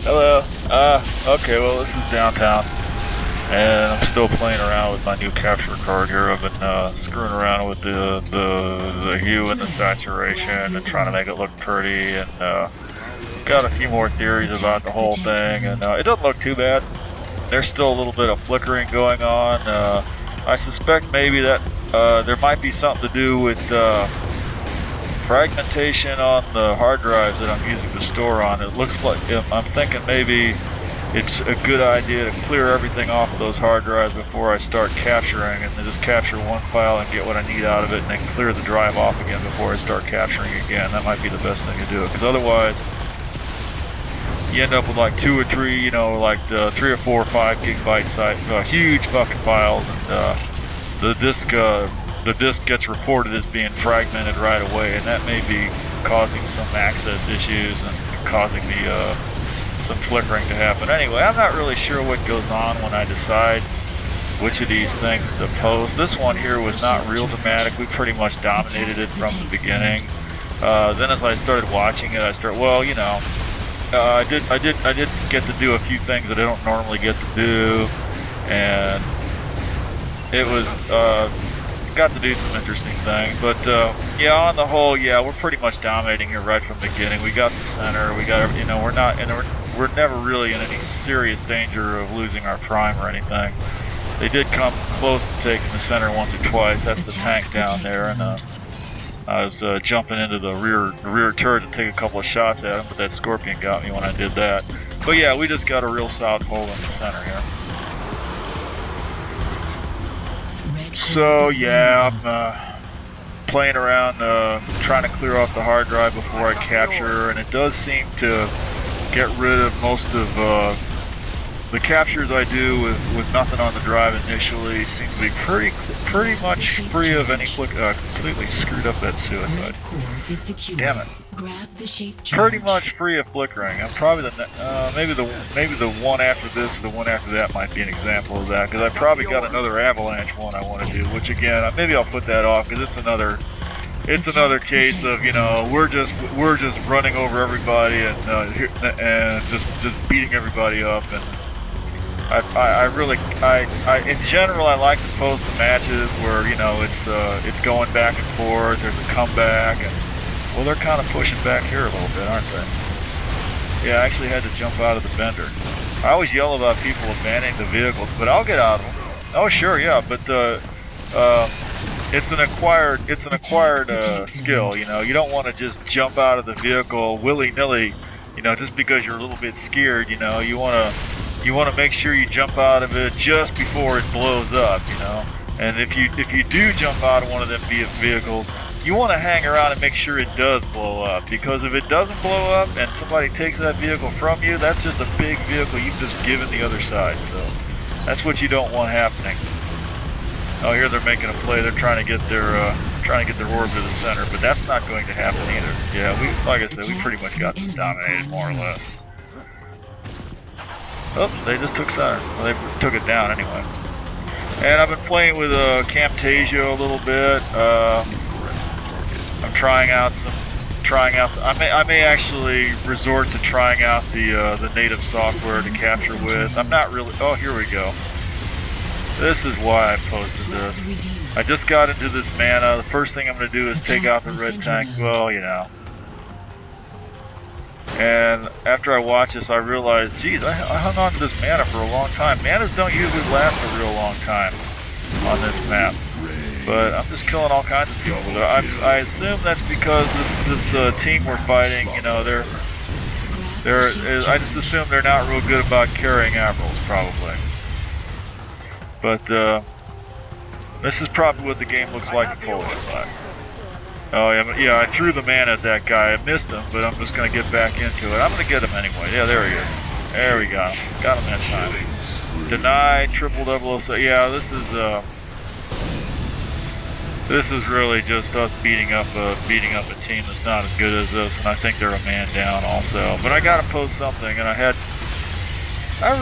Hello. Okay, well, this is downtown, and I'm still playing around with my new capture card here. I've been screwing around with the hue and the saturation and trying to make it look pretty, and got a few more theories about the whole thing, and it doesn't look too bad. There's still a little bit of flickering going on. I suspect maybe that there might be something to do with fragmentation on the hard drives that I'm using to store on. It looks like, I'm thinking maybe it's a good idea to clear everything off of those hard drives before I start capturing, and then just capture one file and get what I need out of it, and then clear the drive off again before I start capturing again. That might be the best thing to do, because otherwise you end up with like 2 or 3, you know, like 3 or 4 or 5 gigabyte size, huge fucking files, and the disk gets reported as being fragmented right away, and that may be causing some access issues and causing the some flickering to happen. Anyway, I'm not really sure what goes on when I decide which of these things to post. This one here was not real dramatic. We pretty much dominated it from the beginning. Then as I started watching it, well, you know, I did get to do a few things that I don't normally get to do, and it was got to do some interesting things, but yeah, on the whole, yeah, we're pretty much dominating here right from the beginning. We got the center, we got, you know, we're never really in any serious danger of losing our prime or anything. They did come close to taking the center once or twice. That's the tank down there, and I was jumping into the rear turret to take a couple of shots at him, but that Scorpion got me when I did that. But yeah, we just got a real solid hole in the center here. So yeah, I'm playing around trying to clear off the hard drive before I capture, and it does seem to get rid of most of the captures I do with nothing on the drive initially. Seem to be pretty much free of any completely screwed up that suicide. Damn it. Pretty much free of flickering. I'm probably maybe the one after this, the one after that might be an example of that, because I probably got another avalanche one I want to do, which again, maybe I'll put that off because it's another case of, you know, we're just running over everybody and just beating everybody up. And I in general, I like to post the matches where, you know, it's going back and forth, there's a comeback, and well, they're kind of pushing back here a little bit, aren't they? Yeah, I actually had to jump out of the bender. I always yell about people abandoning the vehicles, but I'll get out of them. Oh, sure, yeah, but it's an acquired skill. You know, you don't want to just jump out of the vehicle willy-nilly. You know, just because you're a little bit scared. You know, you want to make sure you jump out of it just before it blows up. You know, and if you do jump out of one of them vehicles, you want to hang around and make sure it does blow up, because if it doesn't blow up and somebody takes that vehicle from you, that's just a big vehicle you've just given the other side. So that's what you don't want happening. Oh, here they're making a play. They're trying to get their orb to the center, but that's not going to happen either. Yeah, like I said, we pretty much got this dominated more or less. Oh, they just took center. Well, they took it down anyway. And I've been playing with Camtasia a little bit. I'm trying out some. I may actually resort to trying out the native software to capture with. I'm not really. Oh, here we go. This is why I posted this. I just got into this mana. The first thing I'm going to do is take out the red tank. Well, you know. And after I watched this, I realized, geez, I hung on to this mana for a long time. Manas don't usually last a real long time on this map. But I'm just killing all kinds of people with it. I assume that's because this team we're fighting, you know, I just assume they're not real good about carrying apples, probably. But this is probably what the game looks like in Polish flag. Oh yeah, I threw the man at that guy. I missed him, but I'm just gonna get back into it. I'm gonna get him anyway. Yeah, there he is. There we go. Got him that time. Deny, triple 007. Yeah, this is really just us beating up a team that's not as good as us, and I think they're a man down also. But I gotta post something, and I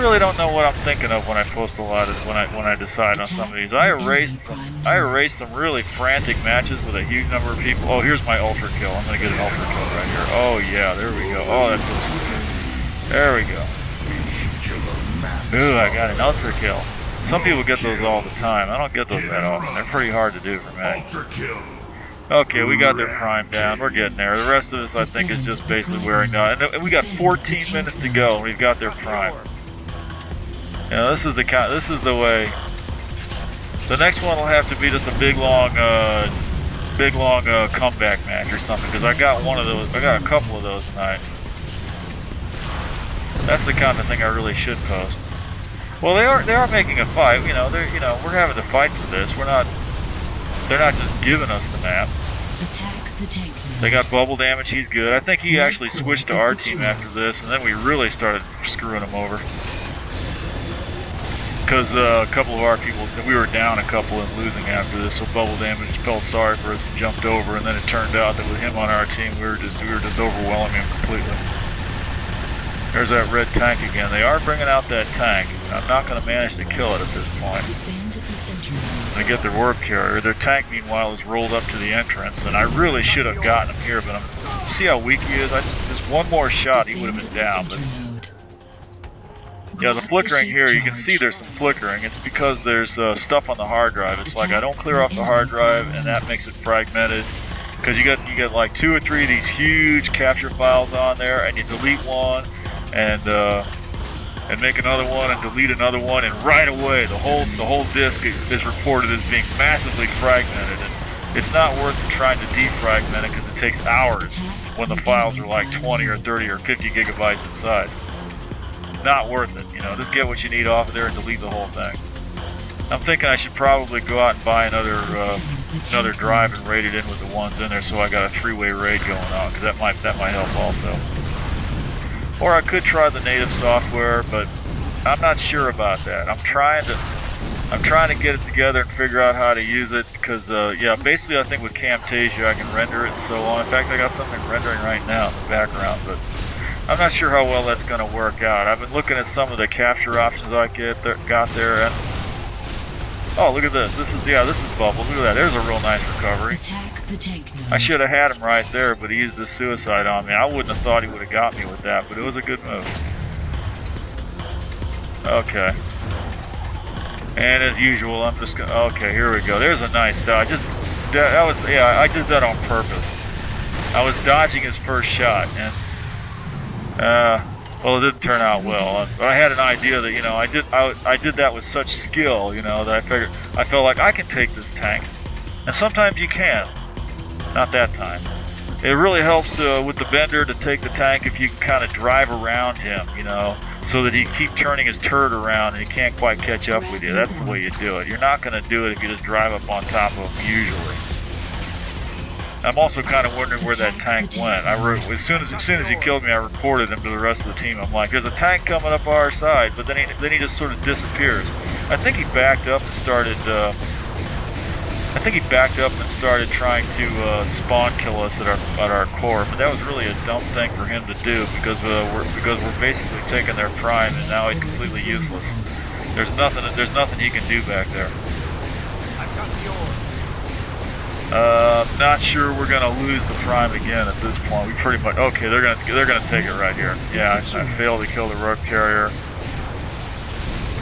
really don't know what I'm thinking of when I post a lot of when I decide on some of these. I erased some really frantic matches with a huge number of people. Oh, here's my ultra kill. I'm gonna get an ultra kill right here. Oh yeah, there we go. Oh, that feels There we go. Ooh, I got an ultra kill. Some people get those all the time. I don't get those that often. They're pretty hard to do for me. Okay, we got their prime down. We're getting there. The rest of this, I think, is just basically wearing down. And we got 14 minutes to go. We've got their prime. You know, this is the way. The next one will have to be just a big long comeback match or something. Because I got one of those. I got a couple of those tonight. That's the kind of thing I really should post. Well, they are making a fight. We're having to fight for this. They're not just giving us the map. Attack the tank. They got bubble damage. He's good. I think he actually switched to our team after this, and then we really started screwing him over. Because a couple of our people, we were down a couple and losing after this, so bubble damage felt sorry for us and jumped over. And then it turned out that with him on our team, we were just overwhelming him completely. There's that red tank again. They are bringing out that tank. I'm not going to manage to kill it at this point. They get their warp carrier. Their tank, meanwhile, is rolled up to the entrance, and I really should have gotten him here, but see how weak he is? Just one more shot, he would have been down. But yeah, the flickering here, you can see there's some flickering. It's because there's stuff on the hard drive. It's like I don't clear off the hard drive, and that makes it fragmented. Because you get like 2 or 3 of these huge capture files on there, and you delete one, and make another one and delete another one, and right away the whole disk is reported as being massively fragmented, and it's not worth trying to defragment it because it takes hours when the files are like 20 or 30 or 50 gigabytes in size. Not worth it, just get what you need off of there and delete the whole thing. I'm thinking I should probably go out and buy another drive and raid it in with the ones in there, so I got a 3-way raid going on, because that might help also. Or I could try the native software, but I'm not sure about that. I'm trying to get it together and figure out how to use it, because yeah, basically I think with Camtasia I can render it and so on. In fact, I got something rendering right now in the background, but I'm not sure how well that's going to work out. I've been looking at some of the capture options I got there, and oh, look at this. This is Bubble. Look at that. There's a real nice recovery. Attack the tank. I should have had him right there, but he used the suicide on me. I wouldn't have thought he would have got me with that, but it was a good move. Okay. And as usual, I'm just gonna. Okay, here we go. There's a nice dodge. I did that on purpose. I was dodging his first shot, and well, it didn't turn out well. But I had an idea that I did that with such skill, that I felt like I can take this tank, and sometimes you can. Not that time. It really helps with the bender to take the tank if you can kind of drive around him, so that he keep turning his turret around and he can't quite catch up with you. That's the way you do it. You're not going to do it if you just drive up on top of him usually. I'm also kind of wondering where that tank went. As soon as he killed me, I reported him to the rest of the team. I'm like, there's a tank coming up our side, but then he just sort of disappears. I think he backed up and started. Trying to spawn kill us at our core, but that was really a dumb thing for him to do because we're basically taking their prime, and now he's completely useless. There's nothing he can do back there. Not sure we're gonna lose the prime again at this point. We pretty much they're gonna take it right here. Yeah, I failed to kill the warp carrier.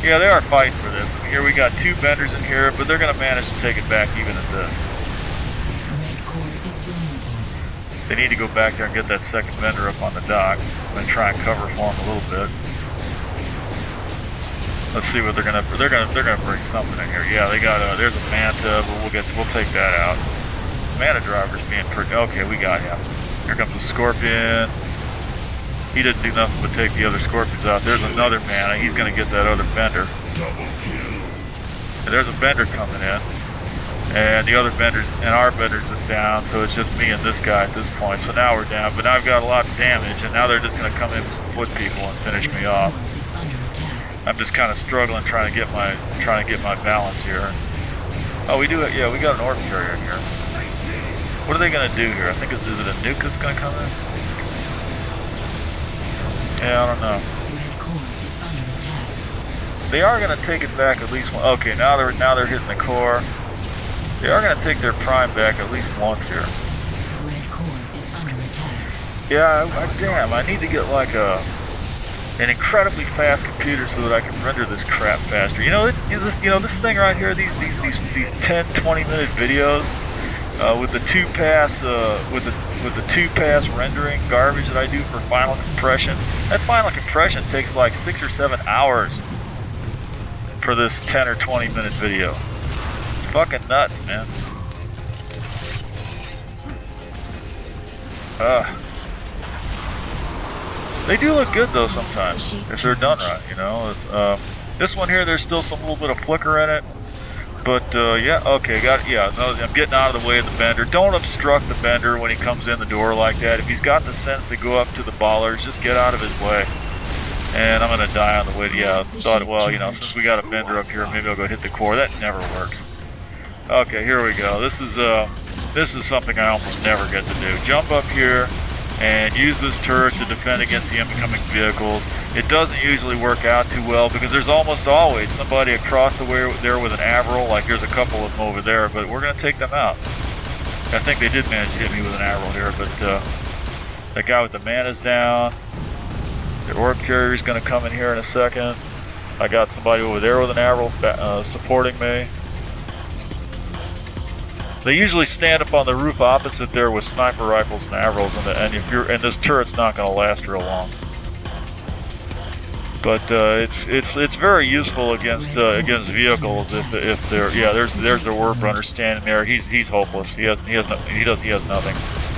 Yeah, they are fighting for this. I mean, here we got 2 benders in here, but they're gonna manage to take it back even at this. They need to go back there and get that second bender up on the dock. I'm gonna try and cover for them a little bit. Let's see what they're gonna bring something in here. Yeah, they got there's a manta, but we'll take that out. Manta driver's being pretty. Okay, we got him. Here comes the scorpion. He didn't do nothing but take the other scorpions out. There's another manta. He's gonna get that other bender. And there's a bender coming in, and the other benders and our benders is down. So it's just me and this guy at this point. So now we're down, but now I've got a lot of damage, and now they're just gonna come in with some foot people and finish me off. I'm just kind of struggling trying to get my balance here. Oh, we do it. Yeah, we got an orb carrier here. What are they gonna do here? I think is it a nuke that's gonna come in? Yeah, I don't know. They are gonna take it back at least one. Okay, now they're hitting the core. They are gonna take their prime back at least once here. Yeah, damn. I need to get like a. an incredibly fast computer so that I can render this crap faster. You know, this thing right here, these 10, 20-minute videos with the two-pass rendering garbage that I do for final compression. That final compression takes like 6 or 7 hours for this 10 or 20-minute video. It's fucking nuts, man. They do look good though sometimes if they're done right, you know. This one here, there's still some little bit of flicker in it, but yeah, okay, got it. Yeah, no, I'm getting out of the way of the bender. Don't obstruct the bender when he comes in the door like that. If he's got the sense to go up to the ballers, just get out of his way. And I'm gonna die on the way. Yeah, thought, well, you know, since we got a bender up here, maybe I'll go hit the core. That never works. Okay, here we go. This is something I almost never get to do. Jump up here and use this turret to defend against the incoming vehicles. It doesn't usually work out too well because there's almost always somebody across the way there with an Averill. Like there's a couple of them over there, but we're gonna take them out. I think they did manage to hit me with an Averill here, but that guy with the mana's down. The orb carrier is gonna come in here in a second. I got somebody over there with an Averill supporting me. They usually stand up on the roof opposite there with sniper rifles and Averills, and this turret's not going to last real long. But it's very useful against vehicles if they're, yeah, there's the warp runner standing there. He's hopeless. He has nothing.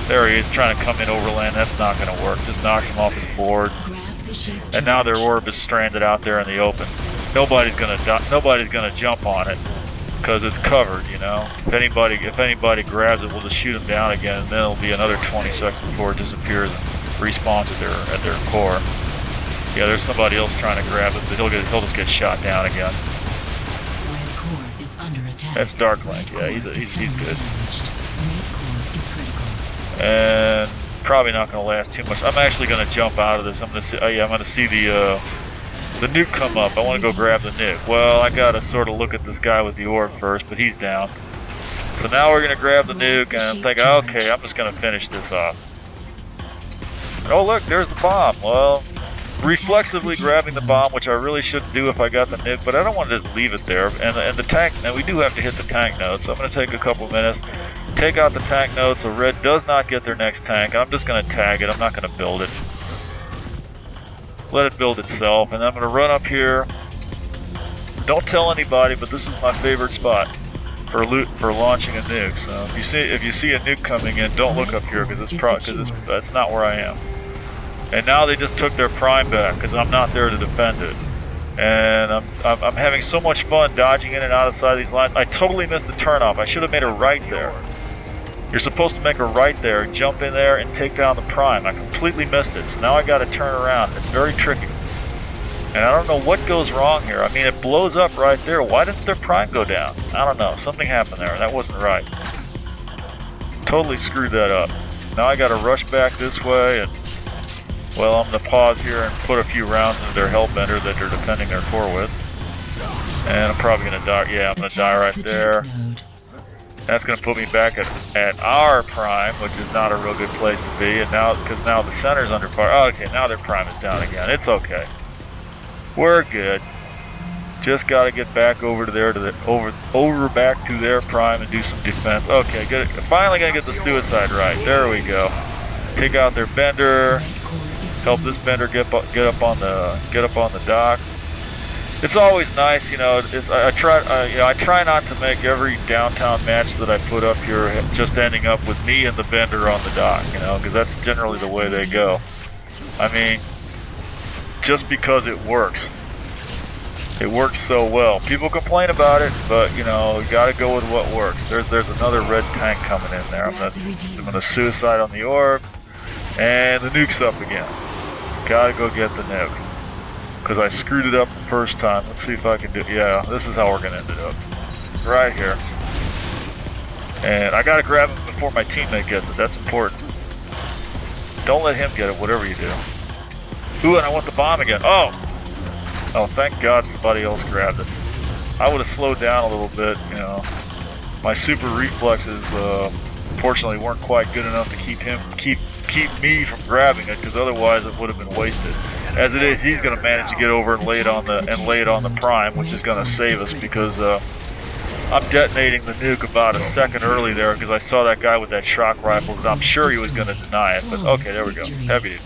There he is trying to come in overland. That's not going to work. Just knocks him off his board. And now their orb is stranded out there in the open. Nobody's gonna jump on it because it's covered, you know. If anybody grabs it, we'll just shoot them down again, and then it'll be another 20 seconds before it disappears and respawns at their core. Yeah, there's somebody else trying to grab it, but he'll just get shot down again. Red core is under attack. That's Darklink. Yeah, he's good. Red core is critical. And probably not going to last too much. I'm actually going to jump out of this. I'm going to see. Oh yeah, I'm going to see the nuke come up. I want to go grab the nuke. Well, I got to sort of look at this guy with the orb first, but he's down. So now we're going to grab the nuke, and I'm thinking, okay, I'm just going to finish this off. Oh look, there's the bomb. Well, reflexively grabbing the bomb, which I really shouldn't do if I got the nuke, but I don't want to just leave it there. And the tank. Now we do have to hit the tank node, so I'm going to take a couple minutes. Take out the tank node so red does not get their next tank. I'm just going to tag it. I'm not going to build it. Let it build itself. And I'm going to run up here. Don't tell anybody, but this is my favorite spot for launching a nuke. So if you see a nuke coming in, don't look up here because that's not where I am. And now they just took their prime back because I'm not there to defend it. And I'm having so much fun dodging in and out of these lines. I totally missed the turnoff. I should have made a right there. You're supposed to make a right there and jump in there and take down the prime. I completely missed it, so now I got to turn around. It's very tricky. And I don't know what goes wrong here. I mean, it blows up right there. Why didn't their prime go down? I don't know. Something happened there. That wasn't right. Totally screwed that up. Now I got to rush back this way, and well, I'm going to pause here and put a few rounds into their hellbender that they're defending their core with. And I'm probably going to die. Yeah, I'm going to die right there. That's going to put me back at our prime, which is not a real good place to be. And now, because now the center's under fire. Oh, okay, now their prime is down again. It's okay. We're good. Just got to get back over to back to their prime and do some defense. Okay, good. Finally going to get the suicide right. There we go. Take out their bender. Help this bender get up on the dock. It's always nice, you know. I try not to make every downtown match that I put up here just ending up with me and the bender on the dock, you know, because that's generally the way they go. I mean, just because it works. It works so well. People complain about it, but you know, you got to go with what works. There's another red tank coming in there. I'm gonna suicide on the orb, and the nuke's up again. Gotta go get the nuke. Because I screwed it up the first time. Let's see if I can do it. Yeah, this is how we're going to end it up. Right here. And I got to grab him before my teammate gets it. That's important. Don't let him get it, whatever you do. Ooh, and I want the bomb again. Oh! Oh, thank God somebody else grabbed it. I would have slowed down a little bit, you know. My super reflexes, fortunately, weren't quite good enough to keep me from grabbing it, because otherwise it would have been wasted. As it is, he's going to manage to get over and lay it on the prime, which is going to save us because I'm detonating the nuke about a second early there because I saw that guy with that shock rifle, and I'm sure he was going to deny it. But okay, there we go. Heavy dude.